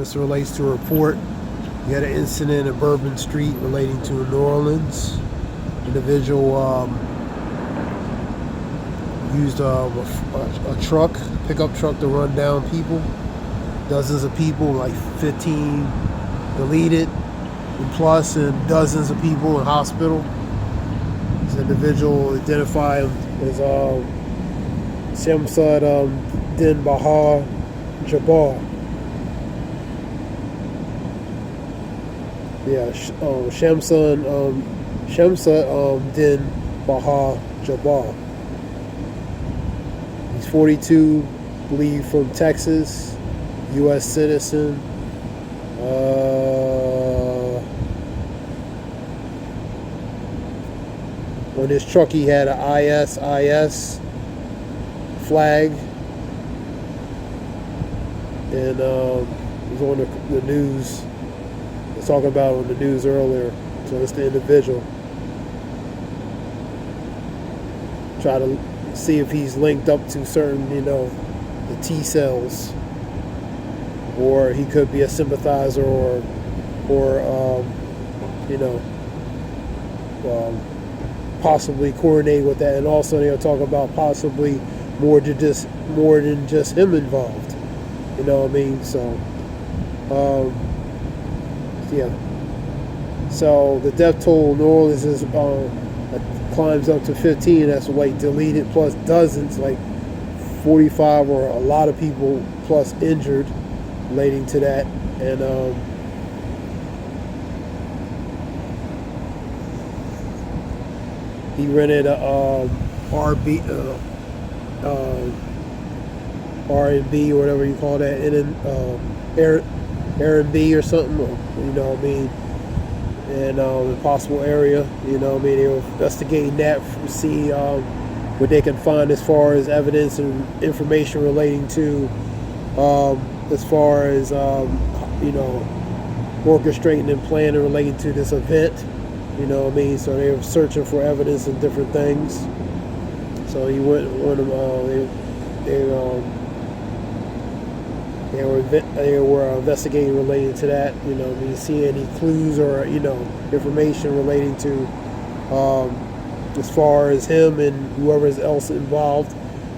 This relates to a report. You had an incident in Bourbon Street relating to New Orleans. Individual used a truck, pickup truck, to run down people. Dozens of people, like 15 deleted, and plus, and dozens of people in hospital. This individual identified as Shamsud Din Bahar Jabbar. Yeah, Shamsud Din Bahar Jabbar. He's 42, believed from Texas, U.S. citizen. On his truck, he had an ISIS flag, and he was on the news. I was talking about on the news earlier. So it's the individual. Try to see if he's linked up to certain, the T cells, or he could be a sympathizer, or possibly coordinate with that. And also they'll talk about possibly more than just him involved. You know what I mean? So, yeah. So the death toll in New Orleans is climbs up to 15. That's like deleted plus dozens, like 45 or a lot of people plus injured relating to that. And he rented a R&B or whatever you call that, R&B or something, you know what I mean, and a possible area, you know what I mean. They were investigating that, see what they can find as far as evidence and information relating to as far as orchestrating and planning relating to this event, you know what I mean. So they were searching for evidence and different things. So he went on them. They were investigating related to that. You know, do you see any clues or information relating to as far as him and whoever else involved,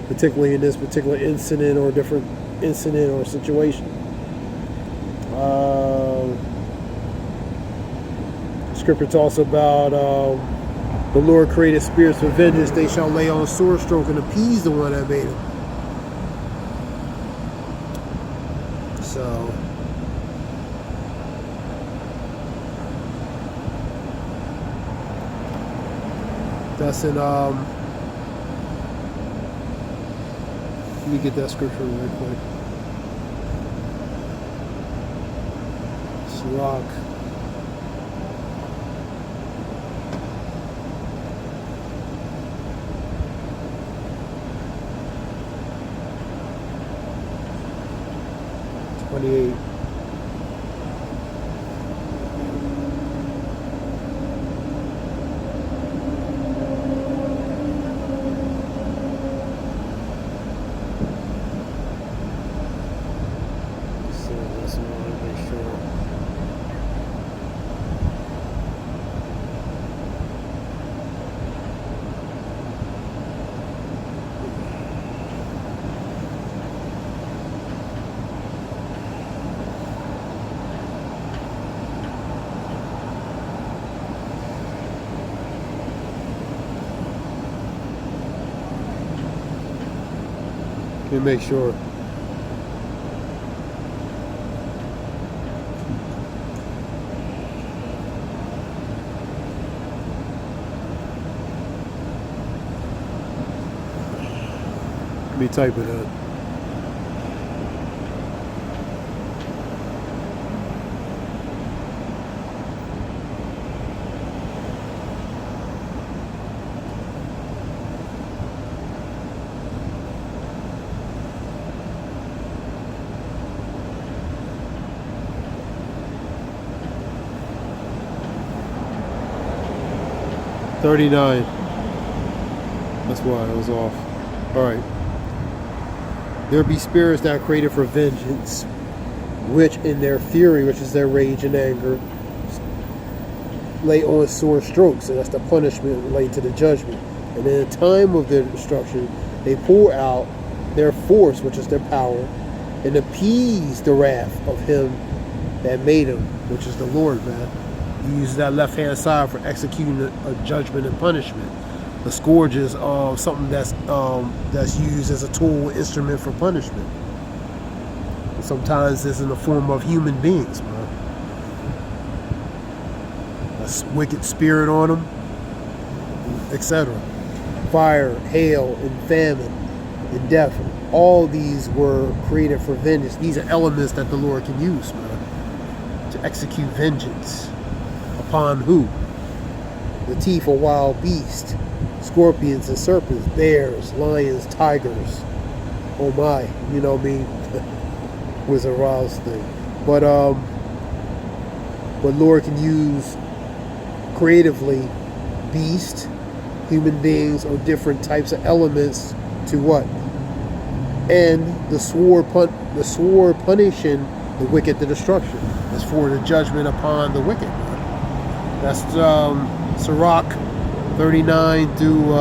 particularly in this particular incident or different incident or situation. Scripture talks about the Lord created spirits for vengeance; they shall lay on a sword stroke and appease the one that made them. So that's in let me get that scripture real quick. Sirach. Let me make sure. Let me type it up. $39. That's why I was off. All right. There be spirits that are created for vengeance. which in their fury, which is their rage and anger, lay on sore strokes, and that's the punishment related to the judgment. And in the time of their destruction, they pour out their force, which is their power, and appease the wrath of him that made him, which is the Lord, man. He uses that left-hand side for executing a judgment and punishment. The scourge is something that's used as a tool, instrument for punishment. And sometimes it's in the form of human beings, man. A wicked spirit on them, etc. Fire, hail, and famine, and death. All these were created for vengeance. These are elements that the Lord can use, man, to execute vengeance. Upon who? The teeth of wild beasts, scorpions and serpents, bears, lions, tigers. Oh my, you know me, Wizard of Oz thing. But Lord can use creatively beasts, human beings, or different types of elements to what? And the sword punishing the wicked to destruction is for the judgment upon the wicked. That's Sirach 39 through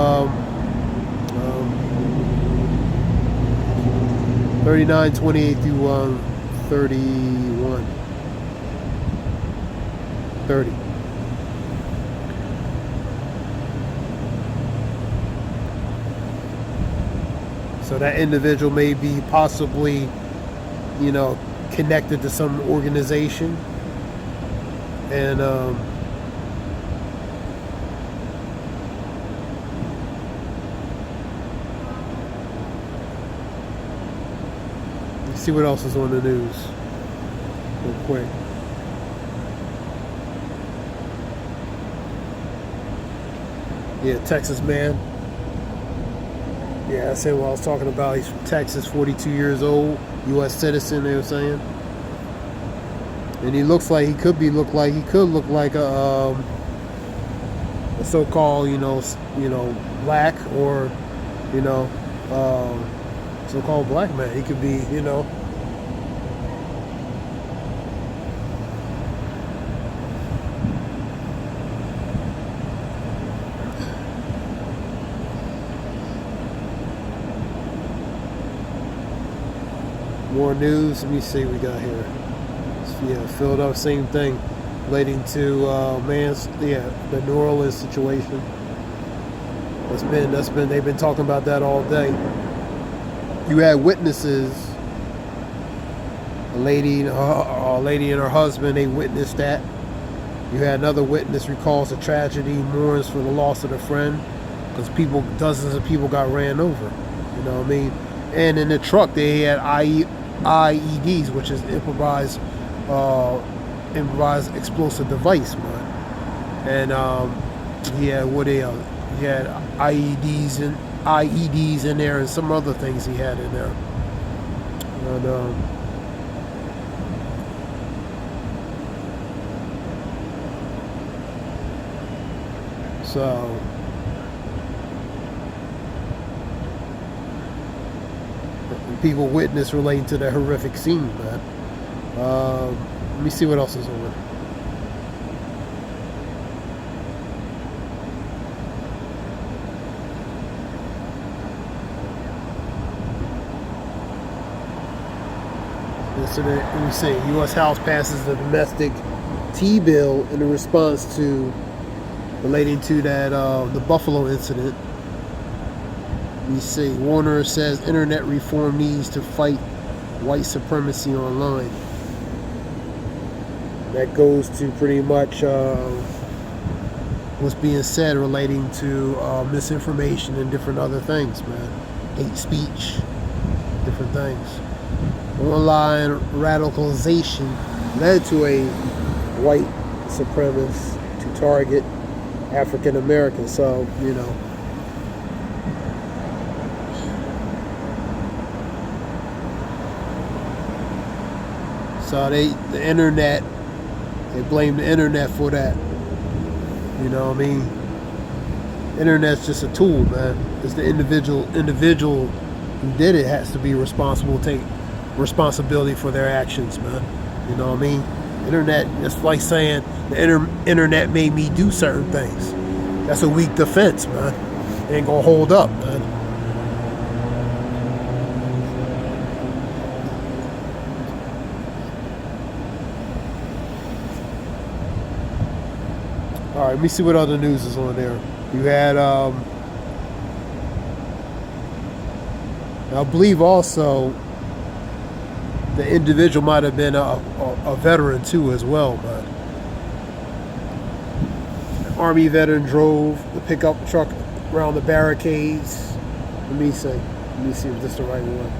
39, 28 through 31, 30. So that individual may be possibly, connected to some organization, and let's see what else is on the news real quick. Yeah, Texas man. Yeah, that's him what I was talking about. He's from Texas, 42 years old, U.S. citizen, they were saying. And he looks like he could look like a so-called, black, or, so-called black man. He could be, more news. Let me see what we got here. Yeah, filled up, same thing, relating to the New Orleans situation. They've been talking about that all day. You had witnesses, a lady and her husband. They witnessed that. You had another witness recalls the tragedy, mourns for the loss of a friend, because dozens of people got ran over. You know what I mean? And in the truck they had IEDs, which is improvised explosive device, man. And he had IEDs in there, and some other things he had in there. And so people witness relating to that horrific scene, man. Let me see what else is on. Yesterday, let me see. U.S. House passes the domestic T bill in response to relating to that the Buffalo incident. Let me see. Warner says internet reform needs to fight white supremacy online. That goes to pretty much what's being said relating to misinformation and different other things, man. Hate speech, different things. Online radicalization led to a white supremacist to target African Americans. So, so the internet, they blame the internet for that. You know what I mean? Internet's just a tool, man. It's the individual who did it has to be responsible, take responsibility for their actions, man. You know what I mean? Internet, it's like saying the internet made me do certain things. That's a weak defense, man. It ain't gonna hold up, man. All right, let me see what other news is on there. You had, I believe also, the individual might have been a veteran too as well, but an Army veteran drove the pickup truck around the barricades. Let me see if this is the right one.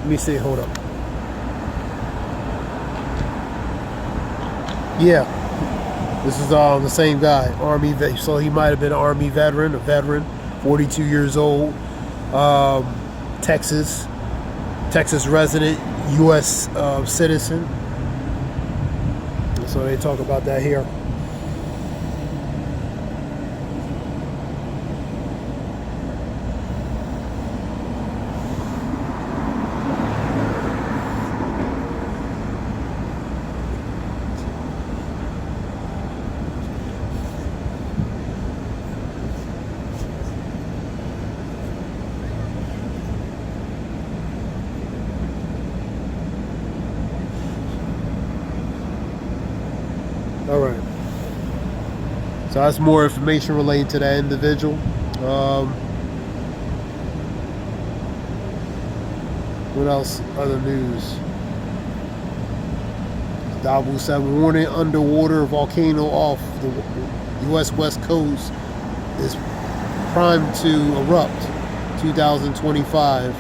Let me see, hold up. Yeah, this is the same guy, Army vet. So he might have been an Army veteran, 42 years old, Texas resident, U.S. Citizen. So they talk about that here. All right. So that's more information related to that individual. What else? Other news. Bourbon 7 warning: underwater volcano off the U.S. West Coast is primed to erupt 2025.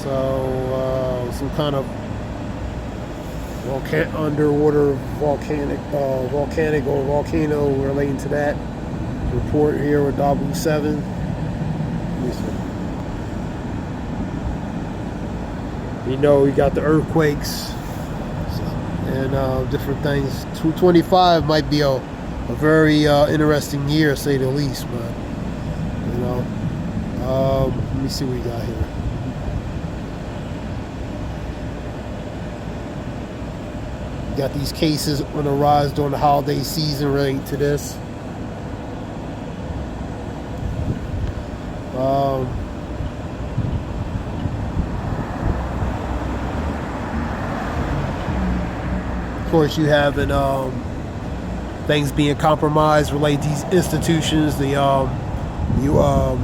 So some kind of underwater volcanic or volcano relating to that report here with Bourbon 7. You know, we got the earthquakes and different things. 2025 might be a very interesting year, to say the least, man. You know, let me see what we got here. Got these cases on the rise during the holiday season relating to this. Of course, you have things being compromised related to these institutions. The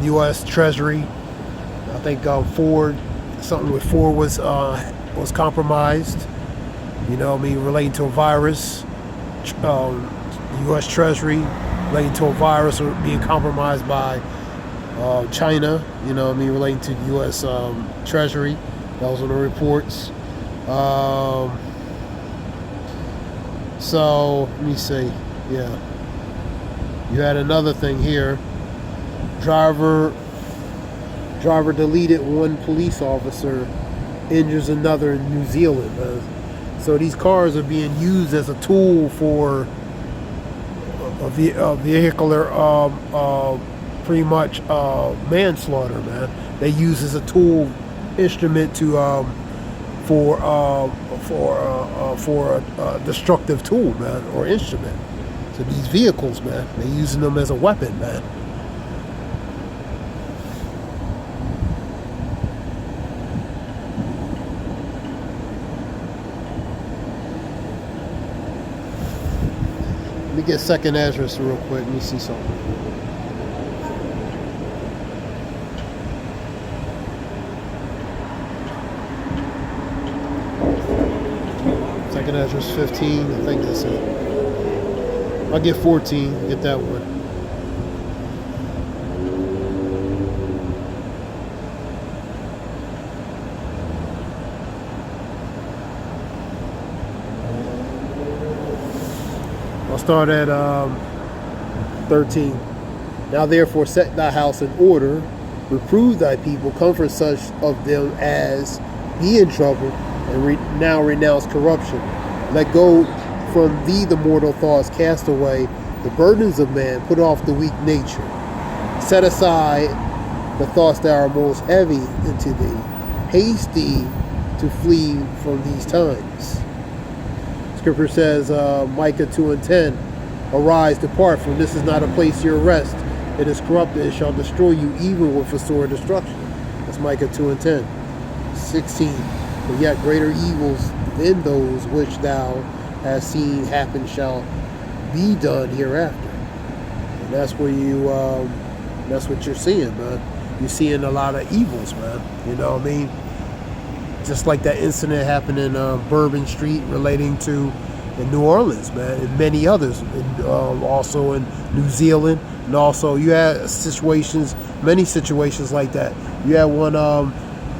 U.S. Treasury, I think Ford, something with Ford was compromised. You know what I mean, relating to a virus, U.S. Treasury relating to a virus or being compromised by China, you know what I mean, relating to U.S. Treasury. That was on the reports. So, let me see, yeah. You had another thing here. Driver deleted one police officer, injures another in New Zealand. So these cars are being used as a tool for a vehicular, pretty much manslaughter, man. They use as a tool, instrument to for a destructive tool, man, or instrument. So these vehicles, man, they're using them as a weapon, man. Let me get second address real quick. Let me see something. Second address 15. I think that's it. I'll get 14. Get that one. I'll start at 13. Now therefore set thy house in order, reprove thy people, comfort such of them as be in trouble, and now renounce corruption. Let go from thee the mortal thoughts, cast away the burdens of man, put off the weak nature. Set aside the thoughts that are most heavy into thee. Haste thee to flee from these times. Scripture says, Micah 2:10, arise, depart, for this is not a place of your rest. It is corrupted, it shall destroy you even with a sword of destruction. That's Micah 2:10. 16, but yet greater evils than those which thou hast seen happen shall be done hereafter. And that's where that's what you're seeing, man. You're seeing a lot of evils, man. You know what I mean? Just like that incident happened in Bourbon Street relating to in New Orleans, man, and many others, and also in New Zealand, and also you had many situations like that. You had one a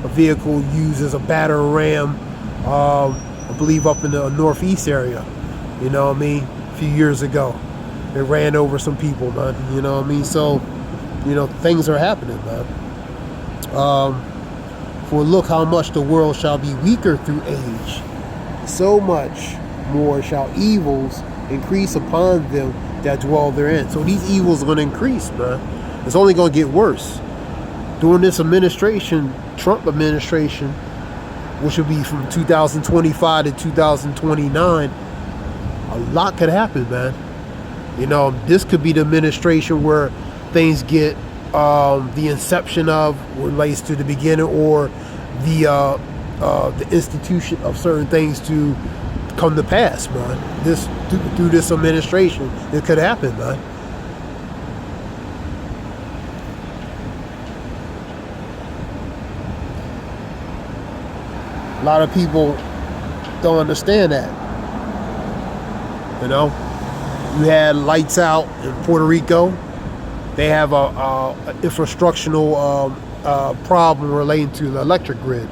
vehicle used as a batter ram, I believe up in the northeast area. You know what I mean? A few years ago, they ran over some people, man. You know what I mean? So, things are happening, man. For look how much the world shall be weaker through age, so much more shall evils increase upon them that dwell therein. So these evils are going to increase, man. It's only going to get worse. During this administration, Trump administration, which will be from 2025 to 2029, a lot could happen, man. This could be the administration where things get the inception of relates to the beginning, or the institution of certain things to come to pass, man. Through this administration, it could happen, man. A lot of people don't understand that. You had lights out in Puerto Rico. They have a infrastructural problem relating to the electric grid.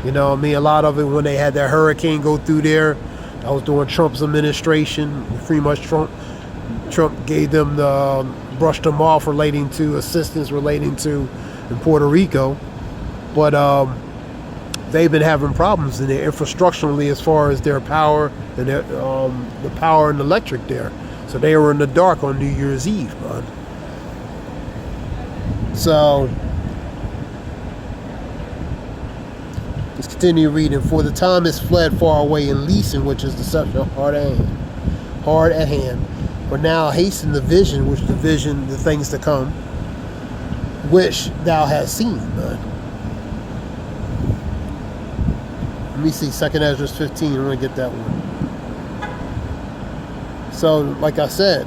A lot of it when they had that hurricane go through there, that was during Trump's administration. Pretty much Trump gave them brushed them off relating to assistance relating to in Puerto Rico. But they've been having problems in there infrastructurally as far as their power and the power and electric there. So they were in the dark on New Year's Eve, man. So let's continue reading. For the time is fled far away in leasing, which is deception hard at hand. For now hasten the vision, the things to come, which thou hast seen, man. Let me see, 2 Ezra 15, I'm going to get that one. So, like I said,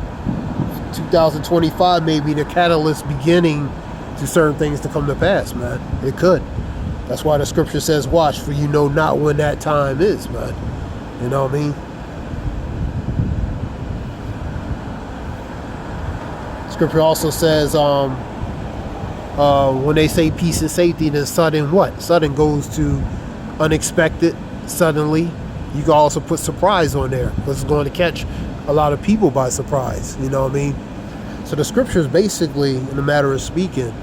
2025 may be the catalyst beginning to certain things to come to pass, man. It could. That's why the scripture says, watch, for you know not when that time is, man. You know what I mean? Scripture also says, when they say peace and safety, then sudden what? Sudden goes to unexpected, suddenly. You can also put surprise on there, because it's going to catch a lot of people by surprise. You know what I mean? So the scriptures basically, in a matter of speaking,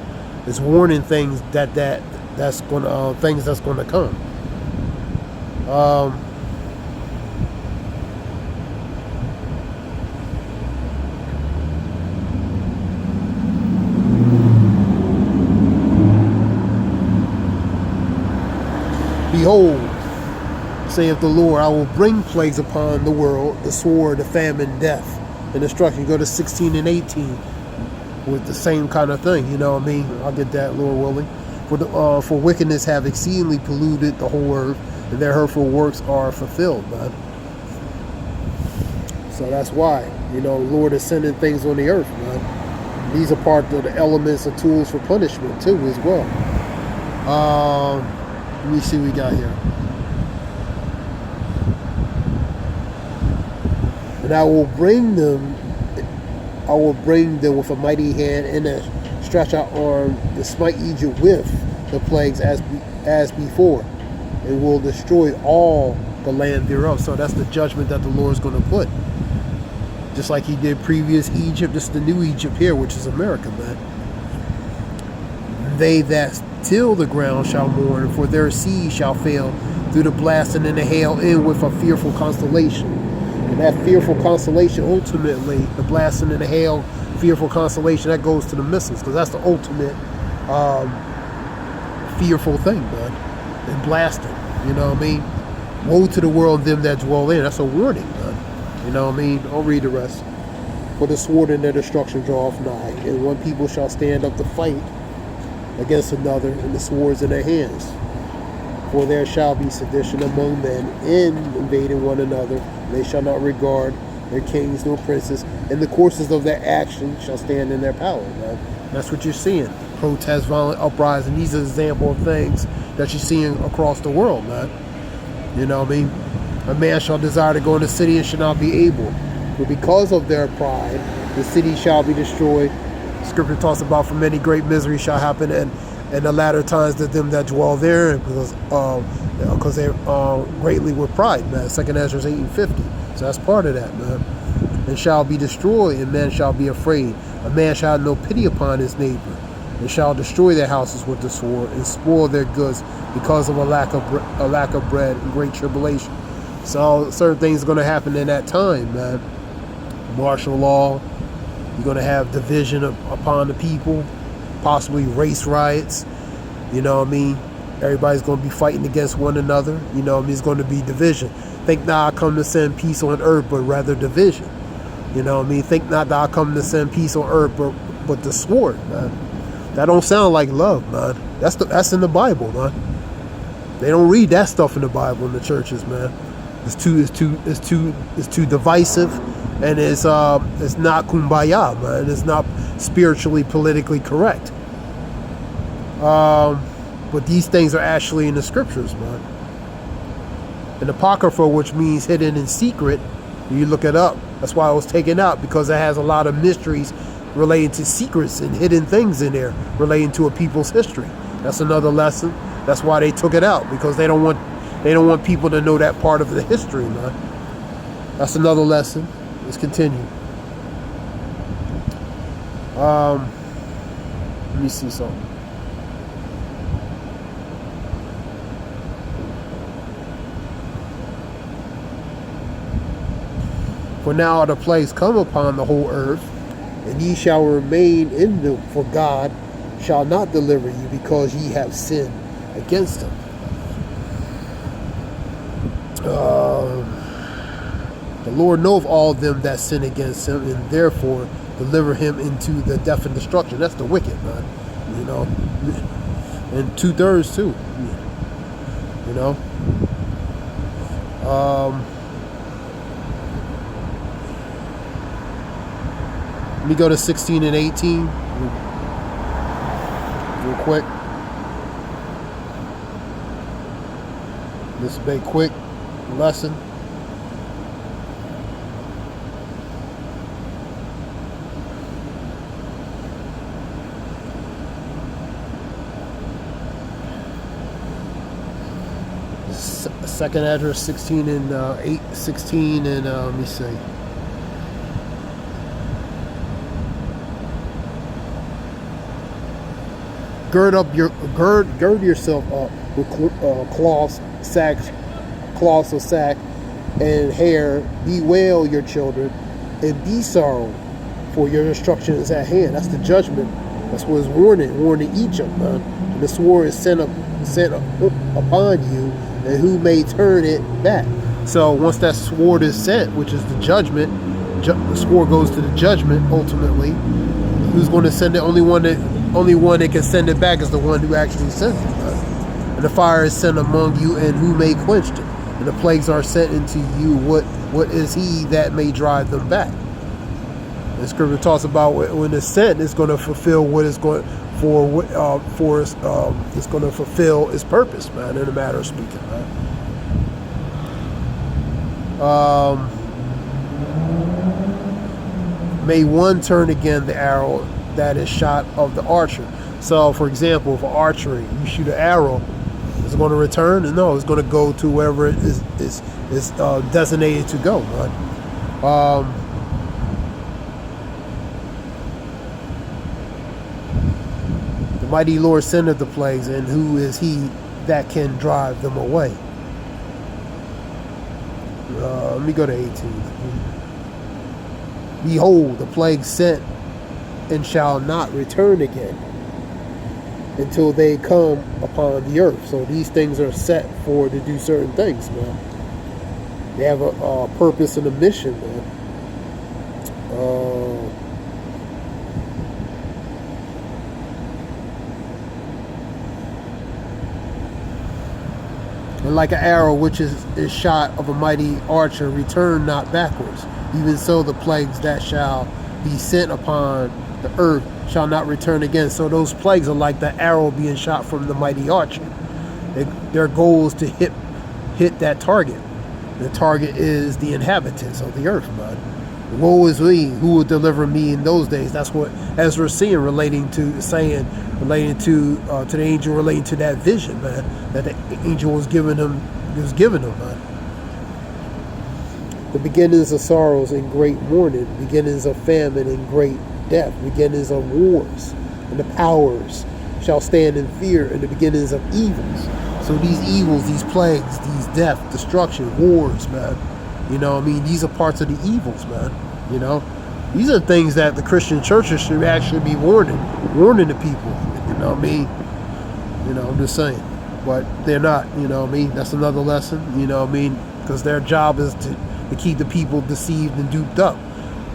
is warning things that's going to things that's going to come. Behold, saith the Lord, I will bring plagues upon the world, the sword, the famine, death, and destruction. Go to 16 and 18 with the same kind of thing. You know what I mean? I'll get that, Lord willing. For wickedness have exceedingly polluted the whole earth, and their hurtful works are fulfilled, man. So that's why, Lord is sending things on the earth, man. These are part of the elements and tools for punishment too, as well. Let me see what we got here. And I will bring them with a mighty hand and a stretch out arm to smite Egypt with the plagues as before, and will destroy all the land thereof. So that's the judgment that the Lord is going to put. Just like he did previous Egypt, this is the new Egypt here, which is America, man. They that till the ground shall mourn, for their seed shall fail through the blasting and the hail in with a fearful constellation. And that fearful constellation, ultimately, the blasting and the hail, fearful constellation, that goes to the missiles, because that's the ultimate fearful thing, man, and blasting. You know what I mean? Woe to the world and them that dwell in. That's a warning, man. You know what I mean? I'll read the rest. For the sword and their destruction draweth nigh, and one people shall stand up to fight against another, and the swords in their hands. For there shall be sedition among men, in invading one another. They shall not regard their kings nor princes, and the courses of their action shall stand in their power, man. That's what you're seeing. Protest, violent uprising. These are examples of things that you're seeing across the world, man. You know what I mean? A man shall desire to go in the city and shall not be able. But because of their pride, the city shall be destroyed. Scripture talks about, for many great misery shall happen in the latter times to them that dwell there, because they greatly with pride, man. 2 Ezra 8:50. So that's part of that, man. And shall be destroyed, and men shall be afraid. A man shall have no pity upon his neighbor, and shall destroy their houses with the sword, and spoil their goods because of a lack of bread and great tribulation. So certain things are going to happen in that time, man. Martial law. You're going to have division upon the people, possibly race riots. You know what I mean? Everybody's going to be fighting against one another. You know what I mean? It's going to be division. Think not I come to send peace on earth, but rather division. You know what I mean? Think not that I come to send peace on earth, but the sword, man. That don't sound like love, man. That's in the Bible, man. They don't read that stuff in the Bible in the churches, man. It's too divisive, and it's not kumbaya, man. It's not spiritually, politically correct. But these things are actually in the scriptures, man. And apocrypha, which means hidden in secret, you look it up. That's why it was taken out, because it has a lot of mysteries relating to secrets and hidden things in there relating to a people's history. That's another lesson. That's why they took it out, because they don't want people to know that part of the history, man. That's another lesson. Let's continue. Let me see something. For now are the plagues come upon the whole earth, and ye shall remain in them, for God shall not deliver you, because ye have sinned against him. The Lord knoweth all them that sin against him, and therefore deliver him into the death and destruction. That's the wicked, man. You know, and 2/3 too. You know. Let me go to 16 and 18 real quick. This will be a quick lesson. Second address 16 and 16 and let me see. Gird yourself up with cloths of sack and hair. Bewail your children and be sorrow, for your destruction is at hand. That's the judgment. That's what is warning Egypt, man. And the sword is sent upon you, and who may turn it back? So once that sword is sent, which is the judgment, the sword goes to the judgment ultimately. Who's going to send it? Only one that can send it back is the one who actually sends it. And the fire is sent among you, and who may quench it? And the plagues are sent into you. What is he that may drive them back? The scripture talks about when it's sent, it's going to fulfill what it's going it's going to fulfill its purpose, man. In a matter of speaking, man. May one turn again the arrow that is shot of the archer. So, for example, for archery, you shoot an arrow, it's going to return? No, it's going to go to wherever it is designated to go, right? The mighty Lord sendeth the plagues, and who is he that can drive them away? Let me go to 18. Behold, the plague sent and shall not return again, until they come upon the earth. So these things are set for to do certain things, man. They have a purpose and a mission, man. And like an arrow which is shot of a mighty archer, return not backwards. Even so the plagues that shall be sent upon the earth shall not return again. So those plagues are like the arrow being shot from the mighty archer. Their goal is to hit that target. The target is the inhabitants of the earth, man. Woe is me, who will deliver me in those days? That's what Ezra's seeing, relating to the angel, relating to that vision, man, that the angel was giving him, man. The beginnings of sorrows and great mourning, beginnings of famine and great death, beginnings of wars, and the powers shall stand in fear, and the beginnings of evils. So these evils, these plagues, these death, destruction, wars, man. You know what I mean? These are parts of the evils, man. You know? These are things that the Christian churches should actually be warning the people. You know what I mean? You know, I'm just saying. But they're not, you know what I mean? That's another lesson, you know what I mean? Because their job is to keep the people deceived and duped up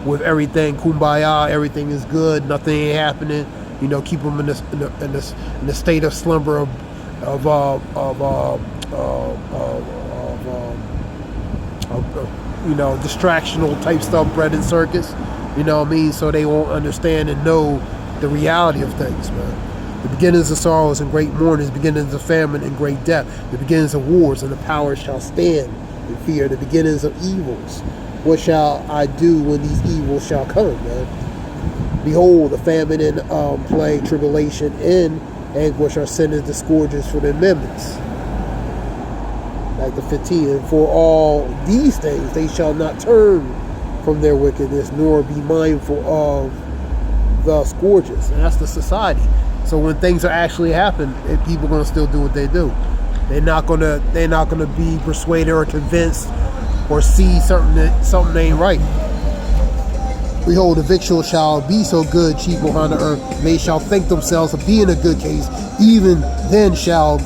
with everything kumbaya, everything is good, nothing ain't happening. You know, keep them in the state of slumber of you know, distractional type stuff, bread and circus, you know what I mean? So they won't understand and know the reality of things, man. The beginnings of sorrows and great mourning, the beginnings of famine and great death, the beginnings of wars, and the powers shall stand in fear, the beginnings of evils. What shall I do when these evils shall come, man? Behold, the famine and plague, tribulation, and anguish are sent as the scourges for the amendments. Like the 15, and for all these things they shall not turn from their wickedness, nor be mindful of the scourges. And that's the society. So when things are actually happening, people are going to still do what they do. They're not going to be persuaded or convinced or see something ain't right. Behold, the victual shall be so good, cheap upon the earth, they shall think themselves of being a good case. Even then shall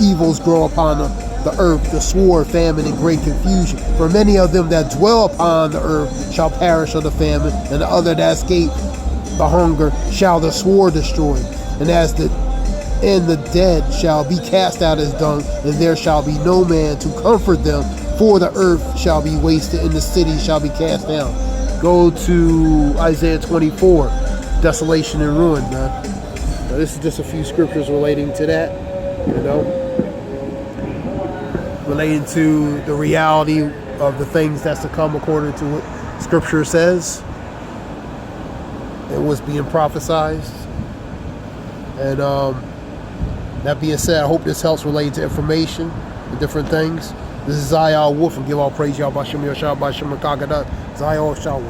evils grow upon the earth, the sword, famine, and great confusion. For many of them that dwell upon the earth shall perish of the famine, and the other that escape the hunger shall the sword destroy. And the dead shall be cast out as dung, and there shall be no man to comfort them, for the earth shall be wasted, and the city shall be cast down. Go to Isaiah 24, desolation and ruin, man. Now, this is just a few scriptures relating to that, you know, relating to the reality of the things that's to come according to what Scripture says and what's being prophesied. And that being said, I hope this helps relating to information and different things. This is Zayal Wolf, and give all praise, Yahweh Shem Yahshua B'Shem Rakagadah, Zayal Shalom.